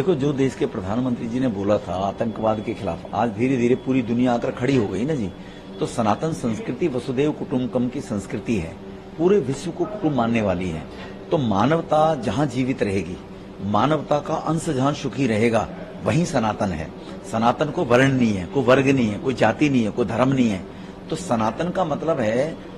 देखो, जो देश के प्रधानमंत्री जी ने बोला था आतंकवाद के खिलाफ, आज धीरे धीरे पूरी दुनिया आकर खड़ी हो गई ना जी। तो सनातन संस्कृति वसुदेव कुटुंबकम की संस्कृति है, पूरे विश्व को कुटुंब मानने वाली है। तो मानवता जहां जीवित रहेगी, मानवता का अंश जहां सुखी रहेगा, वहीं सनातन है। सनातन को वर्ण नहीं है, कोई वर्ग नहीं है, कोई जाति नहीं है, कोई धर्म नहीं है। तो सनातन का मतलब है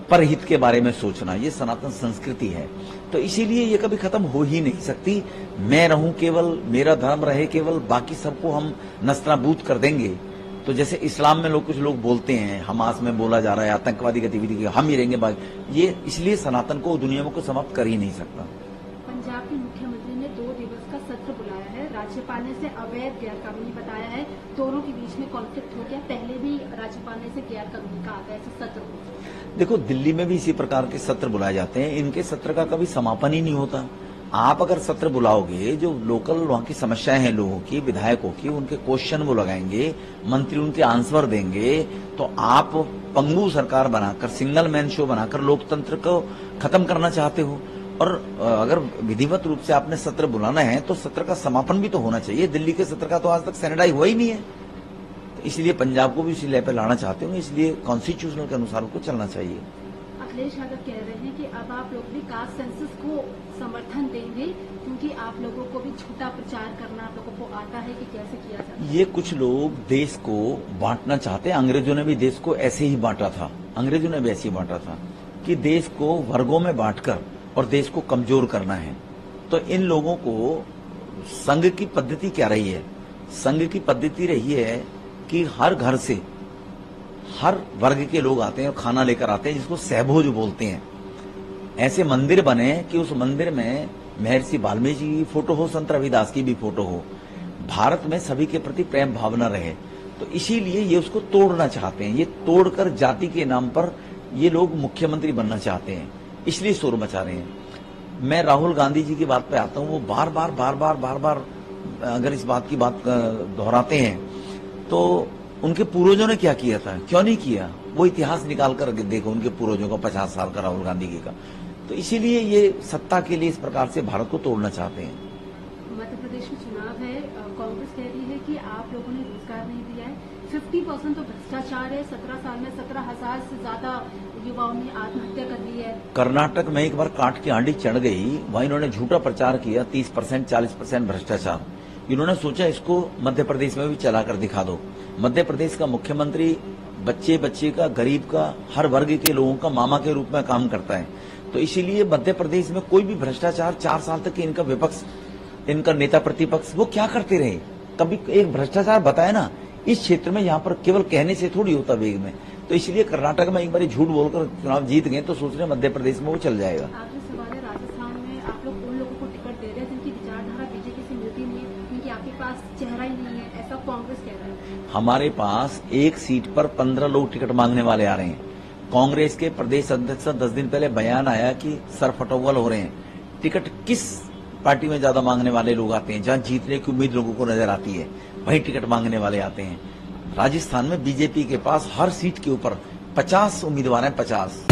परहित के बारे में सोचना, ये सनातन संस्कृति है। तो इसीलिए ये कभी खत्म हो ही नहीं सकती। मैं रहूं केवल, मेरा धर्म रहे केवल, बाकी सबको हम नस्तानाबूद कर देंगे। तो जैसे इस्लाम में कुछ लोग बोलते हैं, हमास में बोला जा रहा है आतंकवादी गतिविधि हम ही रहेंगे बाकी, ये इसलिए सनातन को दुनिया में को समाप्त कर ही नहीं सकता। पंजाब के मुख्यमंत्री ने 2 दिवस का सत्र बुलाया है, राज्यपाल ने इसे अवैध गैरकानूनी बताया है। दोनों के बीच में कॉन्फ्लिक्ट हो गया, पहले भी राज्यपाल ने इसे गैरकानूनी कहा था ऐसे सत्र को। देखो, दिल्ली में भी इसी प्रकार के सत्र बुलाए जाते हैं, इनके सत्र का कभी समापन ही नहीं होता। आप अगर सत्र बुलाओगे, जो लोकल वहां की समस्याएं हैं लोगों की, विधायकों की, उनके क्वेश्चन वो लगाएंगे, मंत्री उनके आंसर देंगे, तो आप पंगु सरकार बनाकर, सिंगल मैन शो बनाकर लोकतंत्र को खत्म करना चाहते हो। और अगर विधिवत रूप से आपने सत्र बुलाना है तो सत्र का समापन भी तो होना चाहिए। दिल्ली के सत्र का तो आज तक सैनिटाइज हुआ ही नहीं है। तो इसलिए पंजाब को भी उसी लय पे लाना चाहते होंगे, इसलिए कॉन्स्टिट्यूशनल के अनुसार उनको चलना चाहिए। अखिलेश यादव कह रहे हैं कि अब आप लोग भी कास्ट सेंसस को समर्थन देंगे, क्योंकि आप लोगों को भी झूठा प्रचार करना आप लोगों को आता है कि कैसे किया जाता है। ये कुछ लोग देश को बांटना चाहते हैं। अंग्रेजों ने भी देश को ऐसे ही बांटा था, अंग्रेजों ने भी ऐसे ही बांटा था कि देश को वर्गों में बांटकर और देश को कमजोर करना है। तो इन लोगों को संघ की पद्धति क्या रही है? संघ की पद्धति रही है कि हर घर से हर वर्ग के लोग आते हैं और खाना लेकर आते हैं, जिसको सहभोज बोलते हैं। ऐसे मंदिर बने कि उस मंदिर में महर्षि वाल्मीकि जी की फोटो हो, संत रविदास की भी फोटो हो, भारत में सभी के प्रति प्रेम भावना रहे। तो इसीलिए ये उसको तोड़ना चाहते हैं। ये तोड़कर जाति के नाम पर ये लोग मुख्यमंत्री बनना चाहते हैं, इसलिए शोर मचा रहे हैं। मैं राहुल गांधी जी की बात पे आता हूं, वो बार बार अगर इस बात की बात दोहराते हैं तो उनके पूर्वजों ने क्या किया था, क्यों नहीं किया, वो इतिहास निकाल कर देखो उनके पूर्वजों का 50 साल का राहुल गांधी जी का। तो इसीलिए ये सत्ता के लिए इस प्रकार से भारत को तोड़ना चाहते हैं। मध्य प्रदेश में चुनाव है, कांग्रेस कह रही है कि आप लोगों ने रोजगार नहीं दिया है, 50% तो भ्रष्टाचार है, 17 साल में 17,000 से ज्यादा युवाओं ने आत्महत्या कर ली है। कर्नाटक में एक बार काट की आंधी चढ़ गई, वहां इन्होंने झूठा प्रचार किया, 30% 40% भ्रष्टाचार। इन्होंने सोचा इसको मध्य प्रदेश में भी चलाकर दिखा दो। मध्य प्रदेश का मुख्यमंत्री बच्चे का, गरीब का, हर वर्ग के लोगों का मामा के रूप में काम करता है। तो इसीलिए मध्य प्रदेश में कोई भी भ्रष्टाचार 4 साल तक इनका विपक्ष, इनका नेता प्रतिपक्ष वो क्या करते रहे, कभी एक भ्रष्टाचार बताया ना। इस क्षेत्र में यहाँ पर केवल कहने से थोड़ी होता वेग में। तो इसलिए कर्नाटक में एक बार झूठ बोलकर चुनाव जीत गए, तो सोच रहे मध्य प्रदेश में वो चल जाएगा। आखिरी सवाल है, राजस्थान में आप लोग उन लोगों को टिकट दे रहे हैं जिनकी विचारधारा बीजेपी से मिलती नहीं है, क्योंकि आपके पास चेहरा ही नहीं है, ऐसा कांग्रेस कह रहा है। हमारे पास एक सीट पर 15 लोग टिकट मांगने वाले आ रहे हैं। कांग्रेस के प्रदेश अध्यक्ष 10 दिन पहले बयान आया कि सर फटोवल हो रहे हैं। टिकट किस पार्टी में ज्यादा मांगने वाले लोग आते हैं, जहां जीतने की उम्मीद लोगों को नजर आती है, वहीं टिकट मांगने वाले आते हैं। राजस्थान में बीजेपी के पास हर सीट के ऊपर 50 उम्मीदवार हैं, 50।